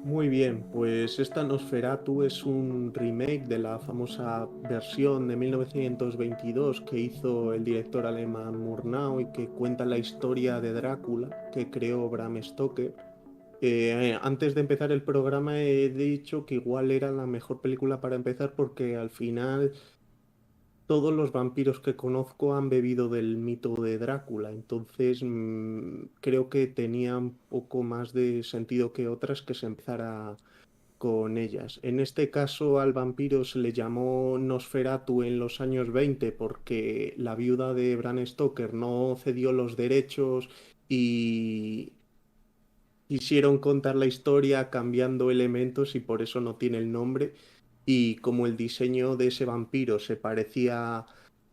Muy bien, pues esta Nosferatu es un remake de la famosa versión de 1922 que hizo el director alemán Murnau y que cuenta la historia de Drácula que creó Bram Stoker. Antes de empezar el programa he dicho que igual era la mejor película para empezar porque al final todos los vampiros que conozco han bebido del mito de Drácula, entonces creo que tenía un poco más de sentido que otras que se empezara con ellas. En este caso al vampiro se le llamó Nosferatu en los años 20 porque la viuda de Bram Stoker no cedió los derechos y quisieron contar la historia cambiando elementos y por eso no tiene el nombre. Y como el diseño de ese vampiro se parecía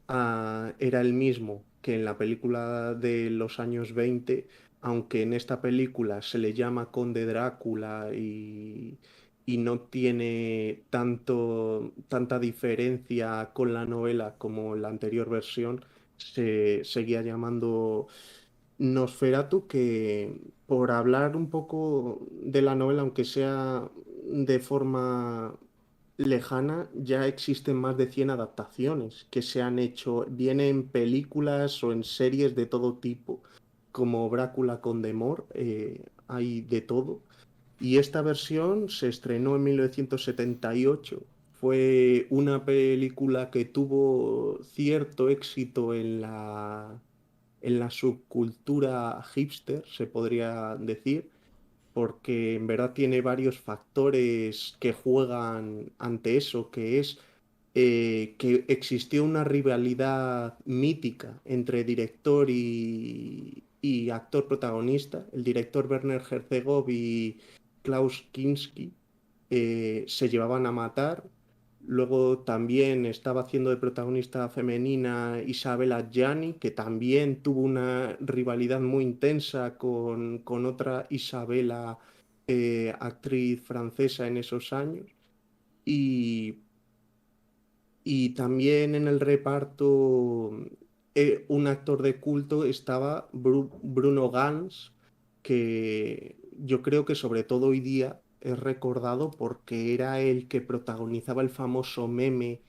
era el mismo que en la película de los años 20, aunque en esta película se le llama Conde Drácula y no tiene tanta diferencia con la novela como la anterior versión, se seguía llamando Nosferatu, que por hablar un poco de la novela, aunque sea de forma lejana, ya existen más de 100 adaptaciones que se han hecho, bien en películas o en series de todo tipo, como Brácula con Demor, hay de todo. Y esta versión se estrenó en 1978. Fue una película que tuvo cierto éxito en la subcultura hipster, se podría decir, porque en verdad tiene varios factores que juegan ante eso, que es que existió una rivalidad mítica entre director y actor protagonista. El director Werner Herzog y Klaus Kinski se llevaban a matar. Luego también estaba haciendo de protagonista femenina Isabella Gianni, que también tuvo una rivalidad muy intensa con otra Isabella, actriz francesa en esos años. Y, y también en el reparto, un actor de culto estaba Bruno Gans, que yo creo que sobre todo hoy día es recordado porque era el que protagonizaba el famoso meme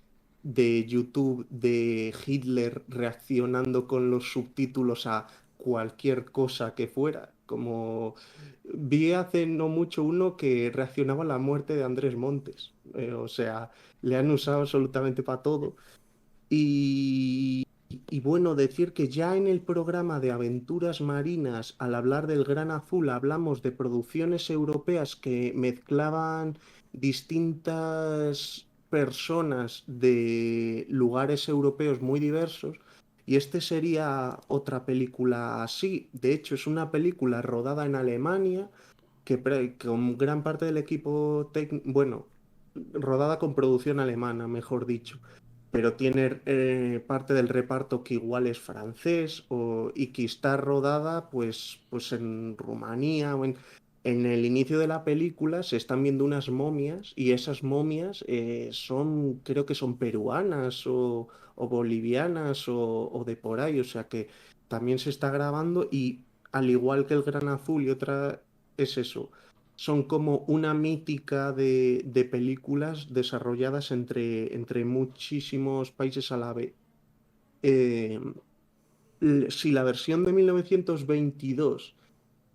de YouTube de Hitler reaccionando con los subtítulos a cualquier cosa que fuera. Como vi hace no mucho uno que reaccionaba a la muerte de Andrés Montes. O sea, le han usado absolutamente para todo. Y bueno, decir que ya en el programa de aventuras marinas, al hablar del Gran Azul, hablamos de producciones europeas que mezclaban distintas personas de lugares europeos muy diversos. Y este sería otra película así. De hecho, es una película rodada en Alemania con gran parte del equipo técnico, bueno, rodada con producción alemana, mejor dicho, pero tiene parte del reparto que igual es francés y que está rodada pues en Rumanía en el inicio de la película se están viendo unas momias y esas momias creo que son peruanas o bolivianas o de por ahí, o sea que también se está grabando y al igual que el Gran Azul y otra es eso, son como una mítica de películas desarrolladas entre muchísimos países a la vez. Eh, si la versión de 1922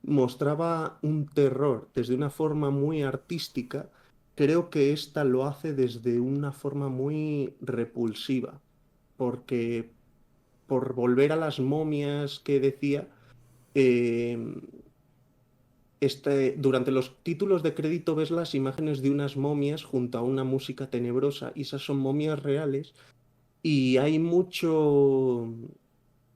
mostraba un terror desde una forma muy artística, creo que esta lo hace desde una forma muy repulsiva, porque por volver a las momias que decía, eh, durante los títulos de crédito ves las imágenes de unas momias junto a una música tenebrosa y esas son momias reales y hay mucho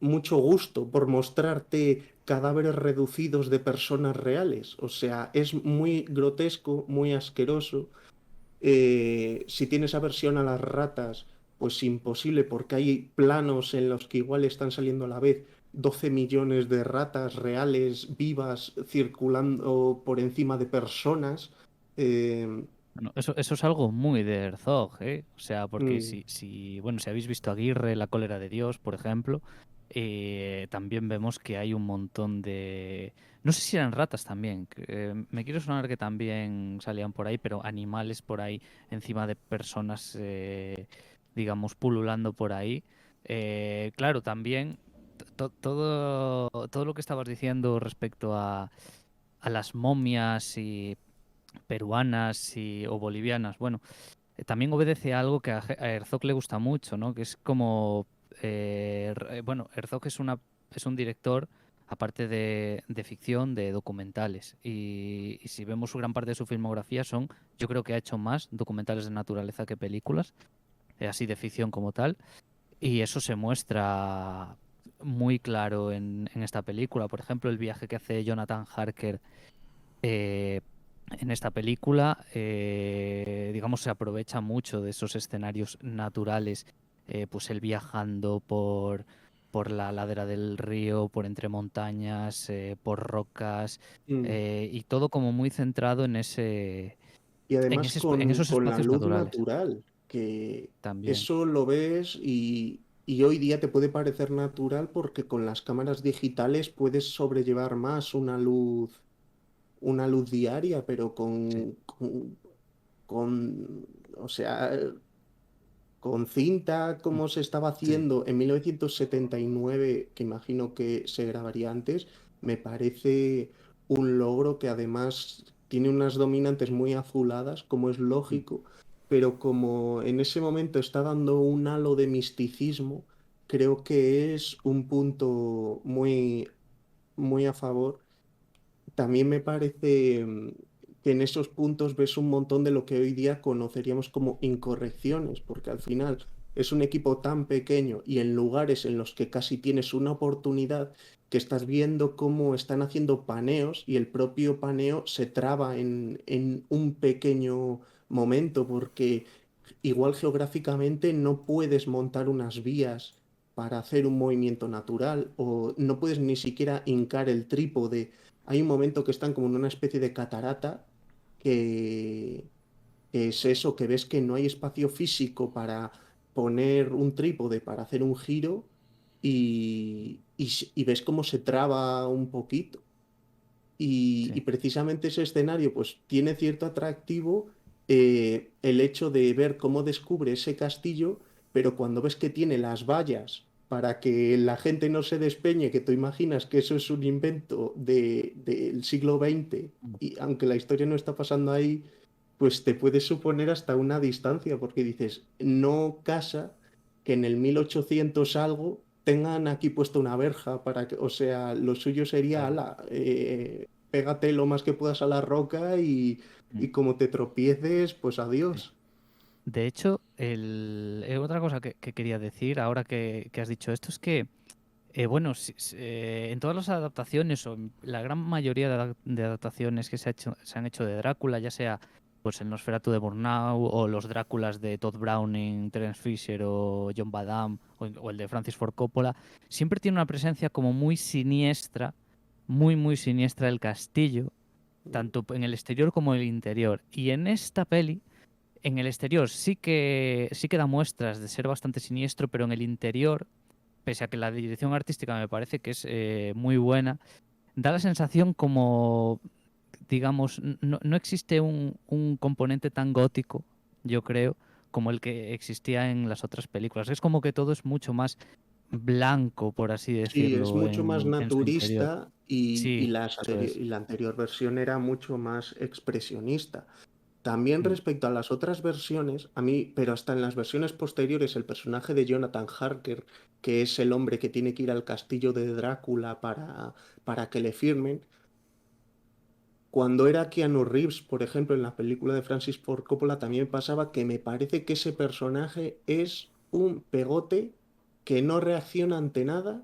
gusto por mostrarte cadáveres reducidos de personas reales. O sea, es muy grotesco, muy asqueroso. Si tienes aversión a las ratas, pues imposible, porque hay planos en los que igual están saliendo a la vez 12 millones de ratas reales, vivas, circulando por encima de personas. Eh, Bueno, eso es algo muy de Herzog, ¿eh? O sea, porque mm, bueno, si habéis visto Aguirre, La cólera de Dios, por ejemplo, También vemos que hay un montón de... No sé si eran ratas también. Me quiero sonar que también salían por ahí, pero animales por ahí encima de personas, digamos, pululando por ahí. Claro, también todo lo que estabas diciendo respecto a las momias y peruanas o bolivianas, bueno, también obedece a algo que a Herzog le gusta mucho, ¿no? Que es como, bueno, Herzog es un director, aparte de ficción, de documentales. Y si vemos su gran parte de su filmografía yo creo que ha hecho más documentales de naturaleza que películas, así de ficción como tal. Y eso se muestra muy claro en esta película. Por ejemplo, el viaje que hace Jonathan Harker eh, en esta película, digamos, se aprovecha mucho de esos escenarios naturales, pues él viajando por la ladera del río, por entre montañas, por rocas, Mm. y todo como muy centrado Y además en esos con la espacios luz naturales natural, que también. eso lo ves y hoy día te puede parecer natural porque con las cámaras digitales puedes sobrellevar más una luz diaria, pero Sí, con, o sea, con cinta mm, como se estaba sí, haciendo en 1979, que imagino que se grabaría antes, me parece un logro que además tiene unas dominantes muy azuladas, como es mm, lógico, pero como en ese momento está dando un halo de misticismo, creo que es un punto muy a favor. También me parece que en esos puntos ves un montón de lo que hoy día conoceríamos como incorrecciones, porque al final es un equipo tan pequeño y en lugares en los que casi tienes una oportunidad, que estás viendo cómo están haciendo paneos y el propio paneo se traba en un pequeño momento, porque igual geográficamente no puedes montar unas vías para hacer un movimiento natural o no puedes ni siquiera hincar el trípode. Hay un momento que están como en una especie de catarata que, que es eso, que ves que no hay espacio físico para poner un trípode para hacer un giro y ves cómo se traba un poquito. Y sí. precisamente ese escenario pues tiene cierto atractivo, el hecho de ver cómo descubre ese castillo, pero cuando ves que tiene las vallas para que la gente no se despeñe, que tú imaginas que eso es un invento del siglo XX, Mm. y aunque la historia no está pasando ahí, pues te puedes suponer hasta una distancia, porque dices, no casa que en el 1800 algo tengan aquí puesto una verja para que, o sea, lo suyo sería, Claro. ala, pégate lo más que puedas a la roca Mm, y como te tropieces, pues sí. adiós. De hecho, otra cosa que quería decir ahora que has dicho esto es que bueno, en todas las adaptaciones, o en la gran mayoría de adaptaciones que se han hecho de Drácula, ya sea pues el Nosferatu de Murnau, o los Dráculas de Todd Browning, Terence Fisher o John Badham, o el de Francis Ford Coppola, siempre tiene una presencia como muy siniestra, muy siniestra del castillo, tanto en el exterior como en el interior. Y en esta peli, en el exterior sí que da muestras de ser bastante siniestro, pero en el interior, pese a que la dirección artística me parece que es muy buena, da la sensación como, digamos, no existe un componente tan gótico, yo creo, como el que existía en las otras películas. Es como que todo es mucho más blanco, por así Sí, es decirlo, mucho más en su interior. naturista Sí, eso es. y la anterior versión era mucho más expresionista. También Mm, respecto a las otras versiones, a mí, pero hasta en las versiones posteriores, el personaje de Jonathan Harker, que es el hombre que tiene que ir al castillo de Drácula para que le firmen, cuando era Keanu Reeves, por ejemplo, en la película de Francis Ford Coppola, también pasaba que me parece que ese personaje es un pegote que no reacciona ante nada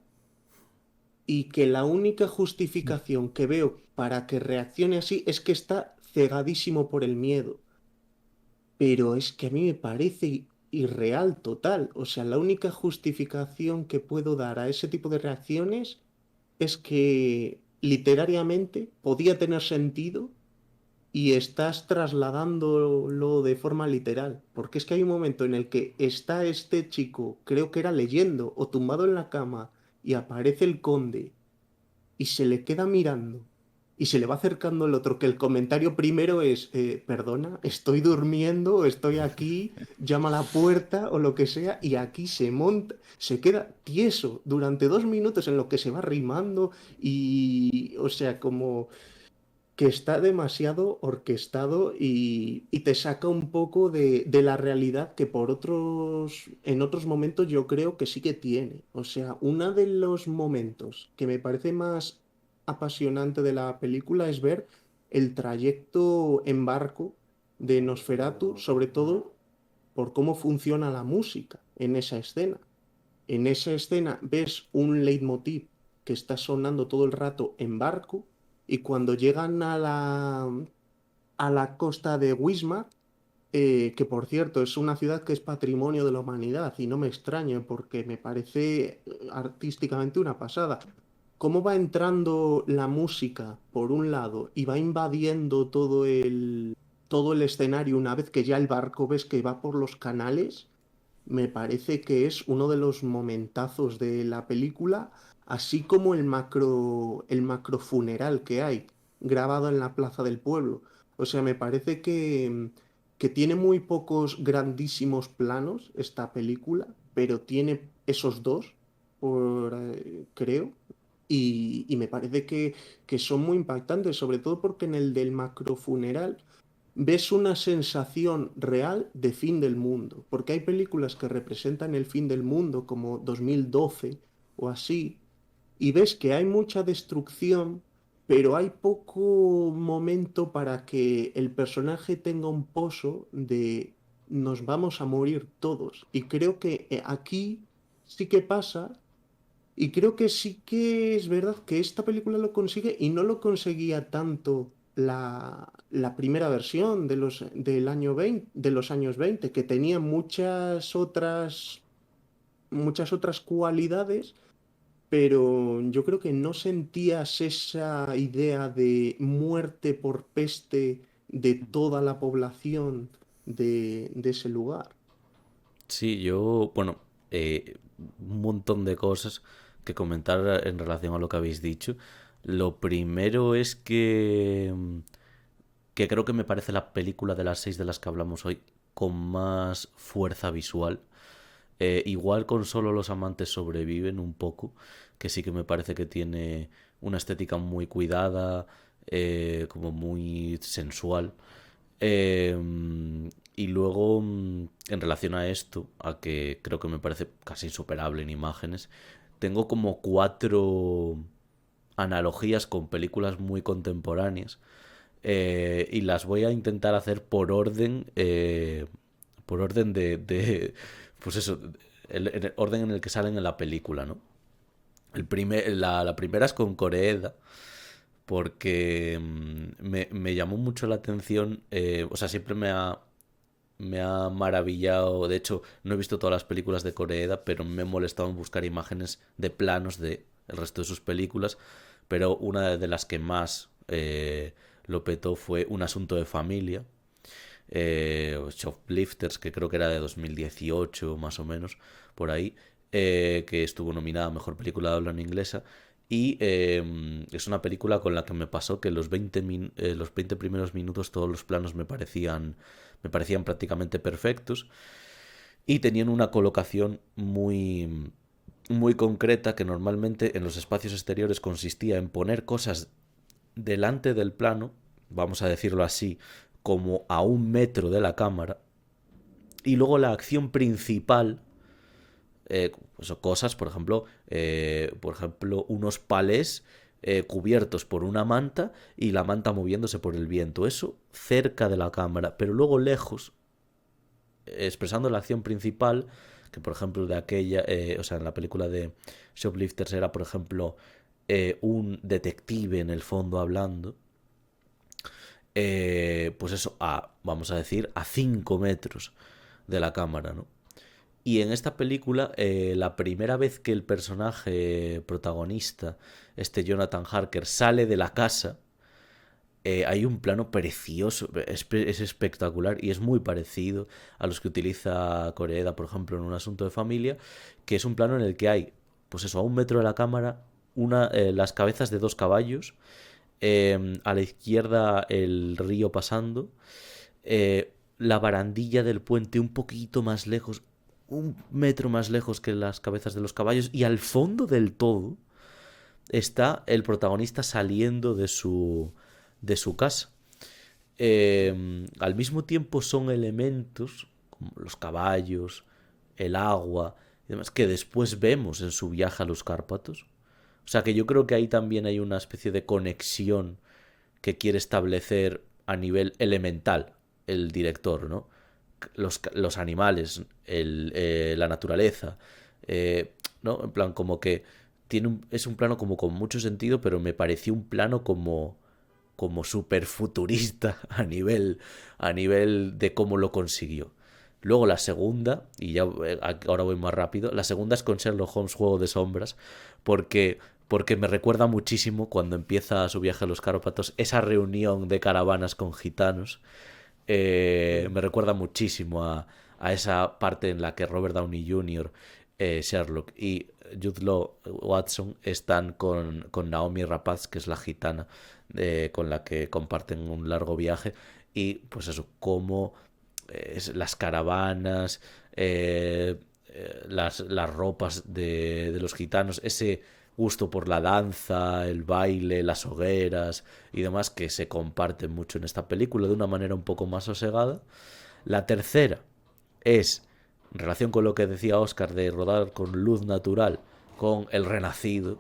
y que la única mm, justificación que veo para que reaccione así es que está cegadísimo por el miedo. Pero es que a mí me parece irreal total. O sea, la única justificación que puedo dar a ese tipo de reacciones es que literariamente podía tener sentido y estás trasladándolo de forma literal. Porque es que hay un momento en el que está este chico, creo que era leyendo o tumbado en la cama, y aparece el conde y se le queda mirando y se le va acercando el otro, que el comentario primero es, perdona, estoy durmiendo, estoy aquí, llama a la puerta o lo que sea, y aquí se monta, se queda tieso durante 2 minutos en lo que se va rimando y, o sea, como que está demasiado orquestado y te saca un poco de la realidad que en otros momentos yo creo que sí que tiene. O sea, uno de los momentos que me parece más apasionante de la película es ver el trayecto en barco de Nosferatu, sobre todo por cómo funciona la música en esa escena. En esa escena ves un leitmotiv que está sonando todo el rato en barco y cuando llegan a la costa de Wismar, que por cierto es una ciudad que es patrimonio de la humanidad y no me extraña porque me parece artísticamente una pasada. Cómo va entrando la música por un lado y va invadiendo todo el escenario una vez que ya el barco ves que va por los canales, me parece que es uno de los momentazos de la película, así como el macro funeral que hay grabado en la plaza del pueblo. O sea, me parece que tiene muy pocos grandísimos planos esta película, pero tiene esos dos, creo, y me parece que son muy impactantes, sobre todo porque en el del macro funeral ves una sensación real de fin del mundo, porque hay películas que representan el fin del mundo como 2012 o así, y ves que hay mucha destrucción, pero hay poco momento para que el personaje tenga un pozo de nos vamos a morir todos. Y creo que aquí sí que pasa y creo que sí que es verdad que esta película lo consigue y no lo conseguía tanto la primera versión del año 20, de los años 20 que tenía muchas otras cualidades, pero yo creo que no sentías esa idea de muerte por peste de toda la población de ese lugar. Sí, yo, bueno, un montón de cosas que comentar en relación a lo que habéis dicho. Lo primero es que creo que me parece la película de las seis de las que hablamos hoy con más fuerza visual. Igual con Solo los amantes sobreviven un poco, que sí que me parece que tiene una estética muy cuidada, como muy sensual. Y luego, en relación a esto, a que creo que me parece casi insuperable en imágenes, tengo como cuatro analogías con películas muy contemporáneas, y las voy a intentar hacer por orden pues eso, el orden en el que salen en la película, ¿no? La primera es con Koreeda, porque me llamó mucho la atención, o sea, siempre me ha maravillado. De hecho, no he visto todas las películas de Koreeda, pero me he molestado en buscar imágenes de planos de el resto de sus películas. Pero una de las que más lo petó fue Un asunto de familia, Shoplifters, que creo que era de 2018 más o menos, por ahí, que estuvo nominada a Mejor Película de Habla en Inglesa. Y es una película con la que me pasó que los 20 primeros minutos todos los planos me parecían prácticamente perfectos y tenían una colocación muy concreta que normalmente en los espacios exteriores consistía en poner cosas delante del plano, vamos a decirlo así, como a 1 metro de la cámara, y luego la acción principal, pues, cosas, por ejemplo, unos palés cubiertos por una manta y la manta moviéndose por el viento, eso cerca de la cámara, pero luego lejos, expresando la acción principal, que por ejemplo de aquella, o sea, en la película de Shoplifters era, por ejemplo, un detective en el fondo hablando, pues eso, vamos a decir, a 5 metros de la cámara, ¿no? Y en esta película, la primera vez que el personaje protagonista, este Jonathan Harker, sale de la casa, hay un plano precioso, es espectacular y es muy parecido a los que utiliza Koreeda, por ejemplo, en Un asunto de familia, que es un plano en el que hay pues eso, a 1 metro de la cámara, las cabezas de 2 caballos, a la izquierda el río pasando, la barandilla del puente un poquito más lejos, 1 metro más lejos que las cabezas de los caballos, y al fondo del todo está el protagonista saliendo de su casa. Al mismo tiempo son elementos como los caballos, el agua y demás que después vemos en su viaje a los Cárpatos. O sea que yo creo que ahí también hay una especie de conexión que quiere establecer a nivel elemental el director, ¿no? Los animales, la naturaleza, ¿no? En plan, como que es un plano como con mucho sentido, pero me pareció un plano como súper futurista a nivel de cómo lo consiguió. Luego la segunda, y ya ahora voy más rápido, la segunda es con Sherlock Holmes Juego de Sombras, porque me recuerda muchísimo cuando empieza su viaje a los Cárpatos, esa reunión de caravanas con gitanos. Me recuerda muchísimo a esa parte en la que Robert Downey Jr., Sherlock y Jude Law Watson están con Naomi Rapaz, que es la gitana con la que comparten un largo viaje. Y pues eso, como las caravanas, las ropas de los gitanos, ese gusto por la danza, el baile, las hogueras y demás que se comparten mucho en esta película de una manera un poco más sosegada. La tercera es, en relación con lo que decía Oscar de rodar con luz natural, con El Renacido.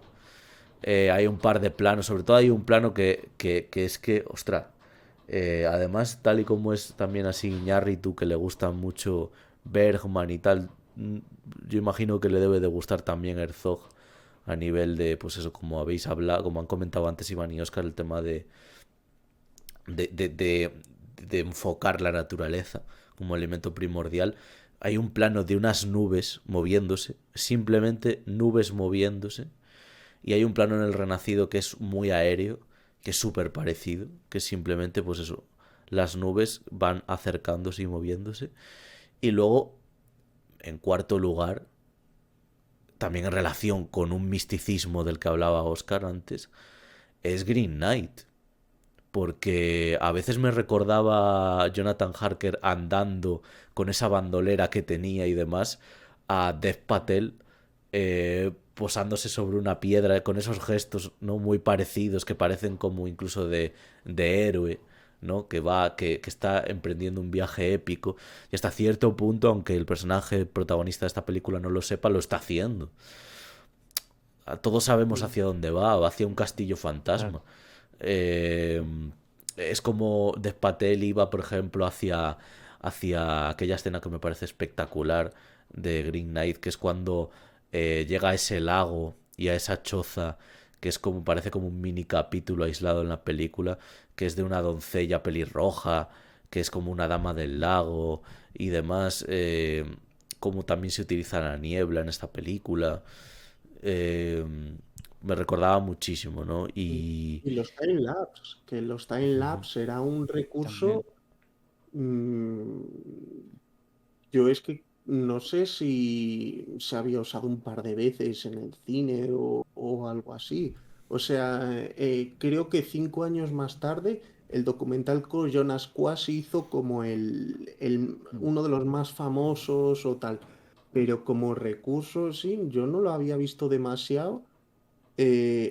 Hay un par de planos, sobre todo hay un plano que es que, ostras, además, tal y como es también así Iñárritu, que le gusta mucho Bergman y tal, yo imagino que le debe de gustar también Herzog a nivel de, pues eso, como habéis hablado, como han comentado antes Iván y Oscar, el tema de, de, de, de enfocar la naturaleza como elemento primordial. Hay un plano de unas nubes moviéndose, simplemente nubes moviéndose, y hay un plano en El Renacido que es muy aéreo, que es súper parecido, que simplemente, pues eso, las nubes van acercándose y moviéndose. Y luego, en cuarto lugar, también en relación con un misticismo del que hablaba Oscar antes, es Green Knight. Porque a veces me recordaba a Jonathan Harker andando con esa bandolera que tenía y demás, a Dev Patel posándose sobre una piedra con esos gestos no muy parecidos que parecen como incluso de héroe, ¿no? Que está emprendiendo un viaje épico y hasta cierto punto, aunque el personaje protagonista de esta película no lo sepa, lo está haciendo. Todos sabemos hacia dónde va hacia un castillo fantasma. Claro. Eh, es como Dev Patel iba, por ejemplo, hacia aquella escena que me parece espectacular de Green Knight, que es cuando llega a ese lago y a esa choza, que es como, parece como un mini capítulo aislado en la película, que es de una doncella pelirroja, que es como una dama del lago y demás, como también se utiliza la niebla en esta película. Eh, Me recordaba muchísimo, ¿no? Y... Y los time-lapse, que los time-lapse era un recurso. También. mm, yo es que no sé si se había usado un par de veces en el cine o algo así. O sea, creo que 5 años más tarde el documental con Jonas Quast hizo como uno de los más famosos o tal. Pero como recurso, sí, yo no lo había visto demasiado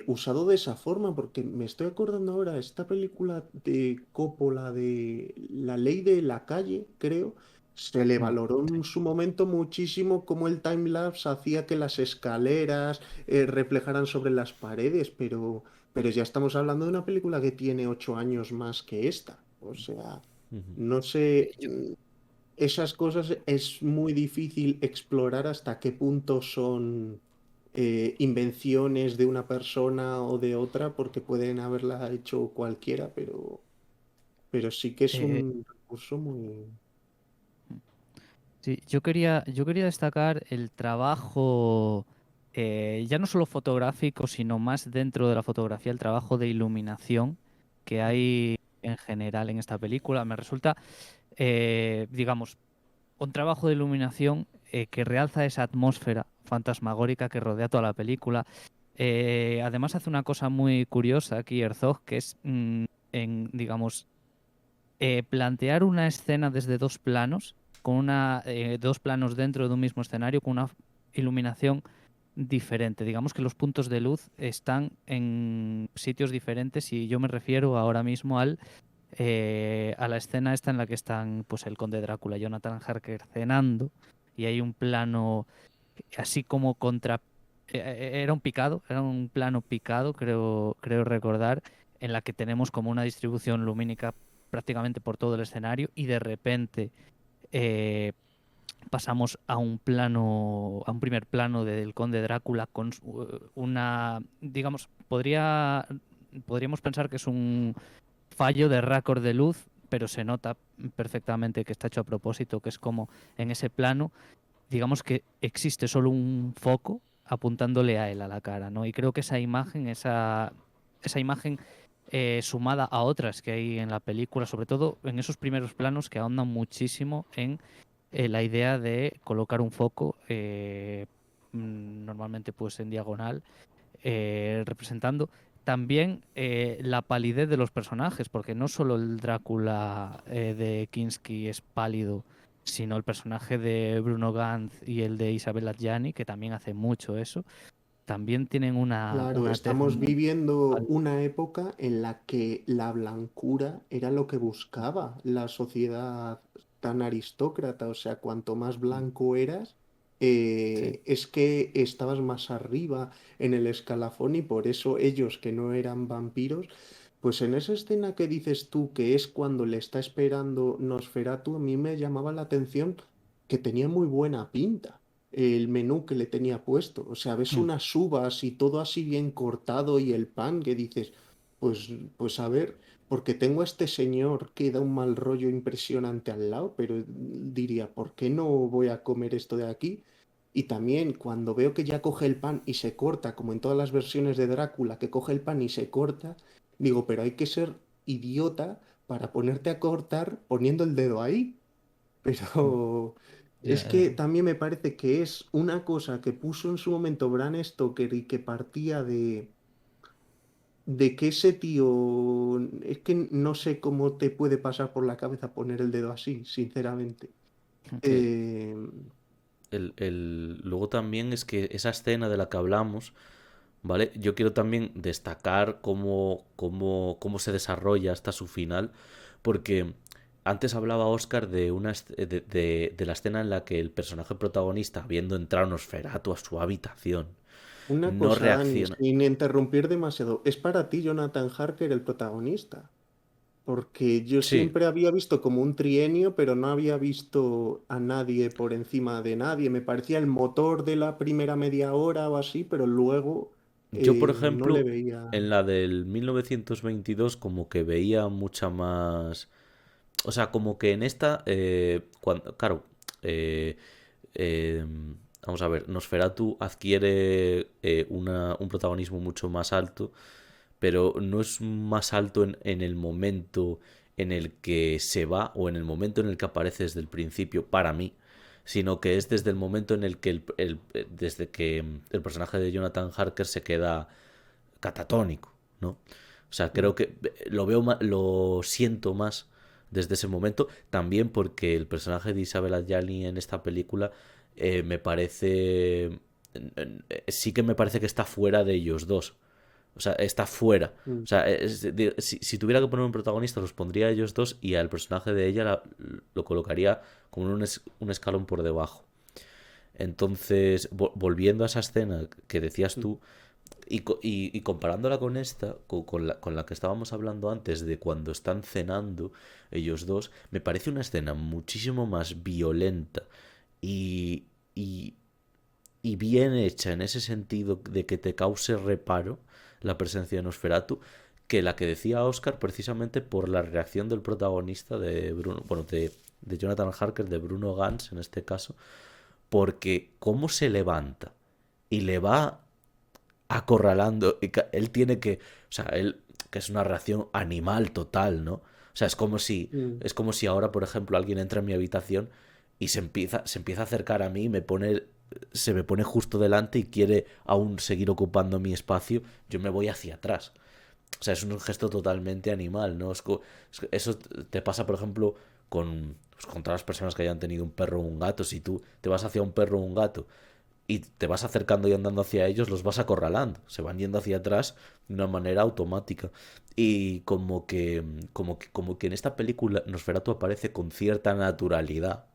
usado de esa forma, porque me estoy acordando ahora, esta película de Coppola de La Ley de la Calle, creo, se le valoró en Sí. su momento muchísimo cómo el timelapse hacía que las escaleras reflejaran sobre las paredes, pero ya estamos hablando de una película que tiene 8 años más que esta. O sea, Ujú. no sé, Yo- esas cosas es muy difícil explorar hasta qué punto son invenciones de una persona o de otra, porque pueden haberla hecho cualquiera, pero sí que es eh, un recurso muy... sí, yo quería destacar el trabajo, ya no solo fotográfico, sino más dentro de la fotografía, el trabajo de iluminación que hay en general en esta película. Me resulta, digamos, un trabajo de iluminación que realza esa atmósfera fantasmagórica que rodea toda la película. Además hace una cosa muy curiosa aquí Herzog, que es, digamos, plantear una escena desde dos planos, con dos planos dentro de un mismo escenario, con una iluminación diferente. Digamos que los puntos de luz están en sitios diferentes y yo me refiero ahora mismo a la escena esta en la que están pues el conde Drácula y Jonathan Harker cenando y hay un plano así como era un plano picado, creo recordar, en la que tenemos como una distribución lumínica prácticamente por todo el escenario y de repente eh, pasamos a un primer plano del conde Drácula con digamos, podríamos pensar que es un fallo de récord de luz, pero se nota perfectamente que está hecho a propósito, que es como en ese plano, digamos que existe solo un foco apuntándole a él a la cara, ¿no? Y creo que esa imagen sumada a otras que hay en la película, sobre todo en esos primeros planos que ahondan muchísimo en la idea de colocar un foco, normalmente pues en diagonal, representando también la palidez de los personajes, porque no solo el Drácula de Kinski es pálido, sino el personaje de Bruno Ganz y el de Isabel Adjani, que también hace mucho eso, también tienen Claro, una tez estamos muy viviendo pálida. una época en la que la blancura era lo que buscaba la sociedad tan aristócrata. O sea, cuanto más blanco eras, Sí. es que estabas más arriba en el escalafón y por eso ellos que no eran vampiros, pues en esa escena que dices tú, que es cuando le está esperando Nosferatu, a mí me llamaba la atención que tenía muy buena pinta el menú que le tenía puesto. O sea, ves Mm. unas uvas y todo así bien cortado y el pan que dices, pues a ver, porque tengo a este señor que da un mal rollo impresionante al lado, pero diría, ¿por qué no voy a comer esto de aquí? Y también cuando veo que ya coge el pan y se corta, como en todas las versiones de Drácula, que coge el pan y se corta, digo, pero hay que ser idiota para ponerte a cortar poniendo el dedo ahí. Mm. Pero Ya, es que también me parece que es una cosa que puso en su momento Bram Stoker y que partía de que ese tío, es que no sé cómo te puede pasar por la cabeza poner el dedo así, sinceramente. sí. Eh, Luego también es que esa escena de la que hablamos, ¿vale? Yo quiero también destacar cómo se desarrolla hasta su final, porque antes hablaba Oscar de, de la escena en la que el personaje protagonista, viendo entrar a Nosferatu a su habitación, una no cosa, Dani, reacciona. sin interrumpir demasiado, es para ti Jonathan Harker el protagonista. Porque yo Sí, siempre había visto como un trienio, pero no había visto a nadie por encima de nadie. Me parecía el motor de la primera media hora o así, pero luego yo por no le ejemplo, veía. en la del 1922 como que veía mucha más. O sea, como que en esta, claro, eh, eh, vamos a ver, Nosferatu adquiere un protagonismo mucho más alto, pero no es más alto en el momento en el que se va o en el momento en el que aparece desde el principio, para mí, sino que es desde el momento en el que desde que el personaje de Jonathan Harker se queda catatónico, ¿no? O sea, Mm. creo que lo siento más desde ese momento, también porque el personaje de Isabel Adjani en esta película me parece, sí que me parece que está fuera de ellos dos. O sea, está fuera. Mm. O sea, si tuviera que poner un protagonista, los pondría a ellos dos y al personaje de ella lo colocaría como en un escalón por debajo. Entonces, volviendo a esa escena que decías Mm. tú, y comparándola con esta, con la que estábamos hablando antes de cuando están cenando ellos dos, me parece una escena muchísimo más violenta y, y, y bien hecha en ese sentido de que te cause reparo la presencia de Nosferatu, que la que decía Oscar precisamente por la reacción del protagonista de Bruno, bueno, de Jonathan Harker, de Bruno Ganz en este caso, porque cómo se levanta y le va acorralando y él tiene que, o sea, él que es una reacción animal total, ¿no? O sea, Mm. es como si ahora, por ejemplo, alguien entra en mi habitación y se empieza a acercar a mí y me pone se me pone justo delante y quiere aún seguir ocupando mi espacio, yo me voy hacia atrás. O sea, es un gesto totalmente animal, ¿no? Eso te pasa, por ejemplo, con todas las personas que hayan tenido un perro o un gato. Si tú te vas hacia un perro o un gato y te vas acercando y andando hacia ellos, los vas acorralando. Se van yendo hacia atrás de una manera automática. Y como que en esta película Nosferatu aparece con cierta naturalidad.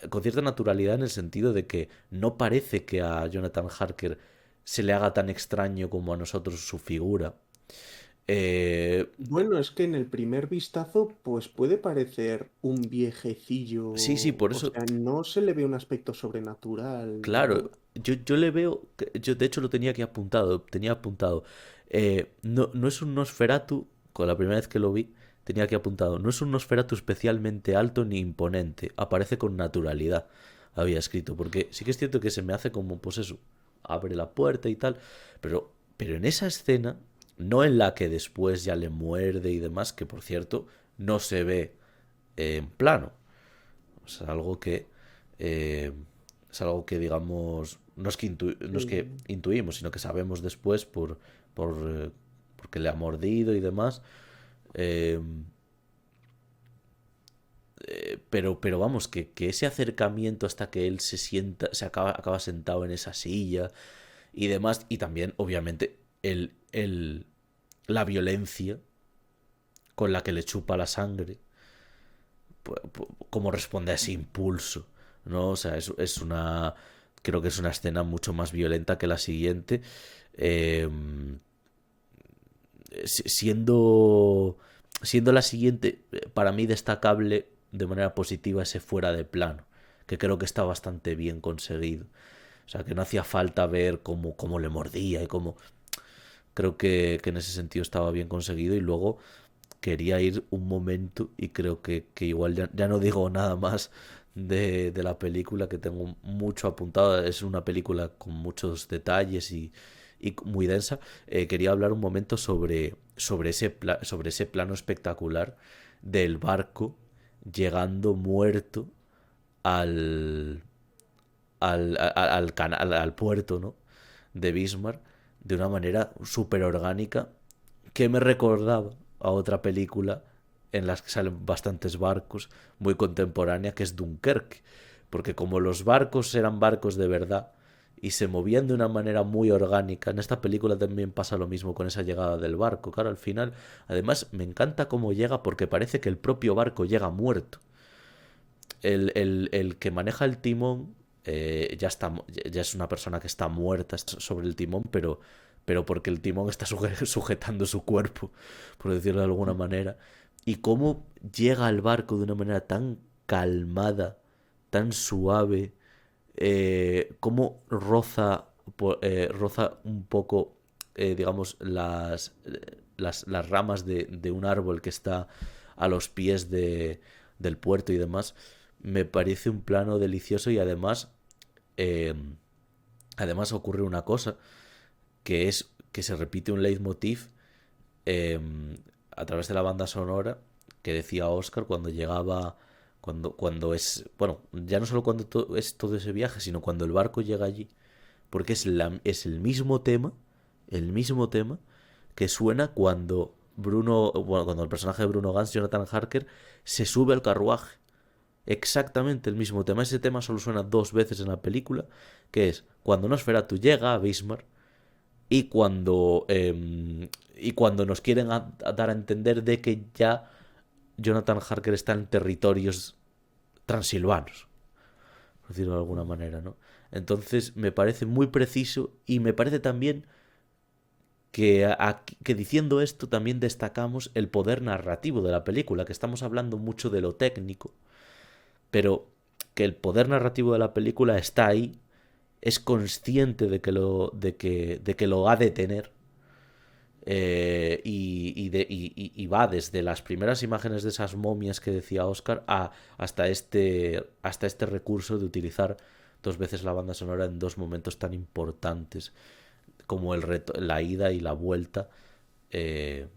Con cierta naturalidad en el sentido de que no parece que a Jonathan Harker se le haga tan extraño como a nosotros su figura. Eh, Bueno, es que en el primer vistazo, pues puede parecer un viejecillo, sí, sí, por o eso, sea, no se le ve un aspecto sobrenatural ni claro, nada. yo le veo, yo de hecho lo tenía apuntado, no es un Nosferatu, con la primera vez que lo vi, tenía aquí apuntado, no es un Nosferatu especialmente alto ni imponente, aparece con naturalidad, había escrito, porque sí que es cierto que se me hace como, pues eso, abre la puerta y tal, pero en esa escena, no en la que después ya le muerde y demás, que por cierto, no se ve en plano, es algo que eh, es algo que digamos no es que Sí. intuimos, sino que sabemos después porque le ha mordido y demás. Eh, pero vamos, que ese acercamiento hasta que él acaba sentado en esa silla y demás, y también, obviamente, la violencia con la que le chupa la sangre, cómo responde a ese impulso, ¿no? O sea, creo que es una escena mucho más violenta que la siguiente, eh, siendo la siguiente, para mí destacable de manera positiva ese fuera de plano, que creo que está bastante bien conseguido. O sea, que no hacía falta ver cómo le mordía y cómo... Creo que en ese sentido estaba bien conseguido y luego quería ir un momento y creo que igual ya no digo nada más de la película, que tengo mucho apuntado. Es una película con muchos detalles y muy densa. Quería hablar un momento sobre ese plano espectacular del barco llegando muerto al, al puerto, ¿no? De Bismarck de una manera súper orgánica que me recordaba a otra película en la que salen bastantes barcos, muy contemporánea, que es Dunkerque. Porque como los barcos eran barcos de verdad y se movían de una manera muy orgánica, en esta película también pasa lo mismo con esa llegada del barco. Claro, al final, además me encanta cómo llega porque parece que el propio barco llega muerto. El que maneja el timón ya es una persona que está muerta sobre el timón, pero porque el timón está sujetando su cuerpo, por decirlo de alguna manera. Y cómo llega al barco de una manera tan calmada, tan suave, cómo roza un poco, digamos, las ramas de un árbol que está a los pies del puerto y demás. Me parece un plano delicioso y eh, además ocurre una cosa, que es que se repite un leitmotiv eh, a través de la banda sonora que decía Oscar cuando llegaba, cuando es, bueno, ya no solo cuando es todo ese viaje, sino cuando el barco llega allí, porque es el mismo tema que suena cuando cuando el personaje de Bruno Gans, Jonathan Harker, se sube al carruaje. Exactamente el mismo tema. Ese tema solo suena dos veces en la película, que es cuando Nosferatu llega a Bismarck y cuando nos quieren dar a entender de que ya Jonathan Harker está en territorios transilvanos, por decirlo de alguna manera, ¿no? Entonces me parece muy preciso y me parece también que diciendo esto también destacamos el poder narrativo de la película, que estamos hablando mucho de lo técnico, pero que el poder narrativo de la película está ahí, es consciente de que lo ha de tener. Y va desde las primeras imágenes de esas momias que decía Oscar hasta este recurso de utilizar dos veces la banda sonora en dos momentos tan importantes como la ida y la vuelta eh,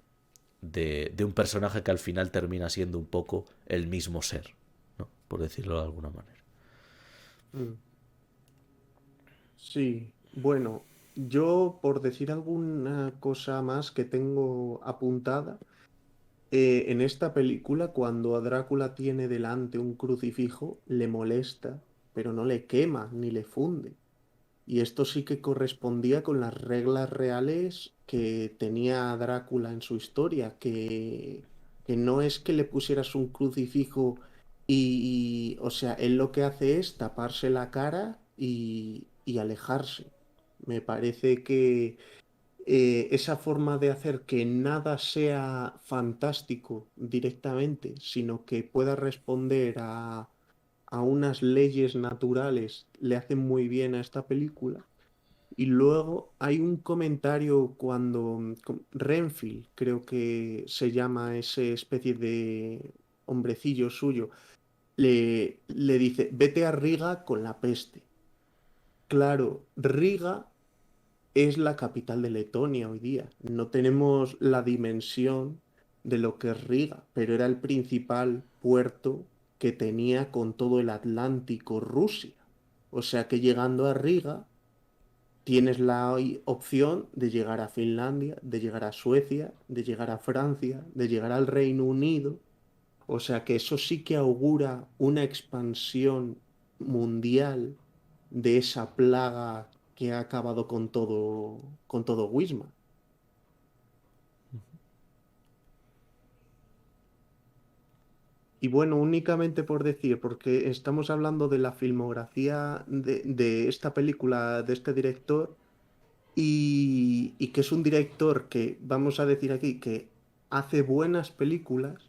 de un personaje que al final termina siendo un poco el mismo ser, ¿no? Por decirlo de alguna manera. Mm. Sí, bueno, yo por decir alguna cosa más que tengo apuntada, en esta película cuando a Drácula tiene delante un crucifijo, le molesta, pero no le quema ni le funde. Y esto sí que correspondía con las reglas reales que tenía Drácula en su historia, que no es que le pusieras un crucifijo o sea, él lo que hace es taparse la cara y alejarse. Me parece que esa forma de hacer que nada sea fantástico directamente, sino que pueda responder a unas leyes naturales, le hace muy bien a esta película. Y luego hay un comentario cuando Renfield, creo que se llama ese especie de hombrecillo suyo, le dice, vete a Riga con la peste. Claro, Riga es la capital de Letonia hoy día. No tenemos la dimensión de lo que es Riga, pero era el principal puerto que tenía con todo el Atlántico Rusia. O sea que llegando a Riga tienes la opción de llegar a Finlandia, de llegar a Suecia, de llegar a Francia, de llegar al Reino Unido. O sea que eso sí que augura una expansión mundial de esa plaga que ha acabado con todo Wismar. Y bueno, únicamente por decir, porque estamos hablando de la filmografía de esta película, de este director, y que es un director que, vamos a decir aquí, que hace buenas películas,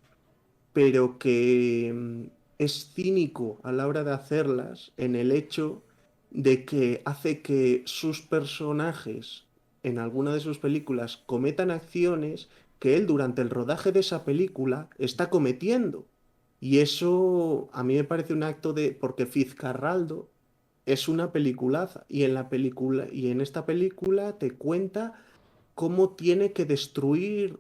pero que es cínico a la hora de hacerlas en el hecho de que hace que sus personajes en alguna de sus películas cometan acciones que él durante el rodaje de esa película está cometiendo. Y eso a mí me parece un acto de, porque Fitzcarraldo es una peliculaza y en la película y en esta película te cuenta cómo tiene que destruir,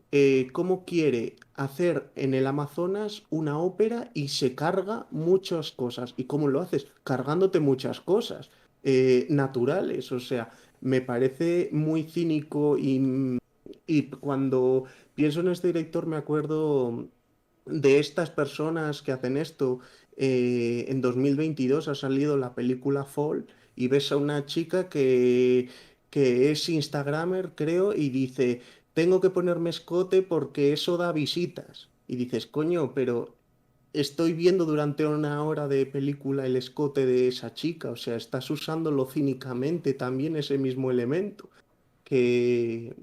cómo quiere hacer en el Amazonas una ópera y se carga muchas cosas. ¿Y cómo lo haces? Cargándote muchas cosas naturales. O sea, me parece muy cínico y cuando pienso en este director me acuerdo de estas personas que hacen esto. En 2022 ha salido la película Fall y ves a una chica que es Instagramer, creo, y dice, tengo que ponerme escote porque eso da visitas. Y dices, coño, pero estoy viendo durante una hora de película el escote de esa chica, o sea, estás usándolo cínicamente también ese mismo elemento, que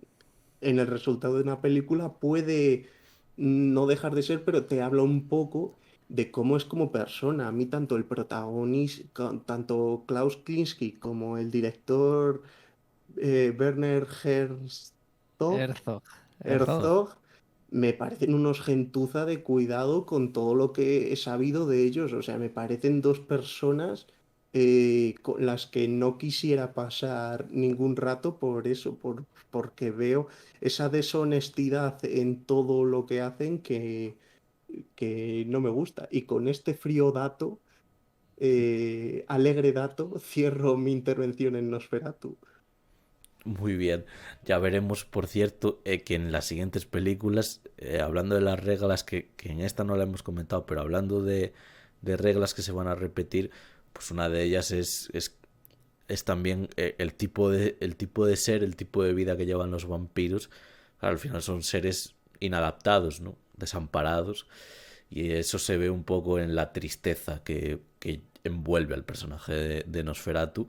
en el resultado de una película puede no dejar de ser, pero te habla un poco de cómo es como persona. A mí tanto el protagonista, tanto Klaus Kinski como el director Werner Herzog. Herzog. Herzog me parecen unos gentuza de cuidado con todo lo que he sabido de ellos. O sea, me parecen dos personas con las que no quisiera pasar ningún rato por eso, porque veo esa deshonestidad en todo lo que hacen que no me gusta. Y con este frío dato, alegre dato, cierro mi intervención en Nosferatu. Muy bien, ya veremos, por cierto, que en las siguientes películas, hablando de las reglas que en esta no la hemos comentado, pero hablando de reglas que se van a repetir, pues una de ellas es también el tipo de ser, el tipo de vida que llevan los vampiros. Al final son seres inadaptados, ¿no? Desamparados, y eso se ve un poco en la tristeza que envuelve al personaje de Nosferatu,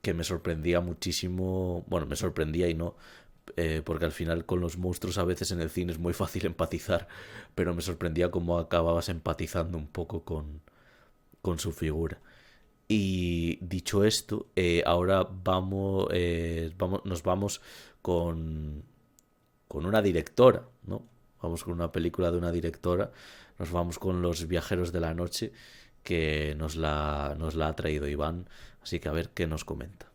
que me sorprendía muchísimo, bueno, me sorprendía y no, porque al final con los monstruos a veces en el cine es muy fácil empatizar, pero me sorprendía cómo acababas empatizando un poco con su figura. Y dicho esto, ahora nos vamos con, con una directora, ¿no? Vamos con una película de una directora, nos vamos con Los Viajeros de la Noche, que nos la ha traído Iván, así que a ver qué nos comenta.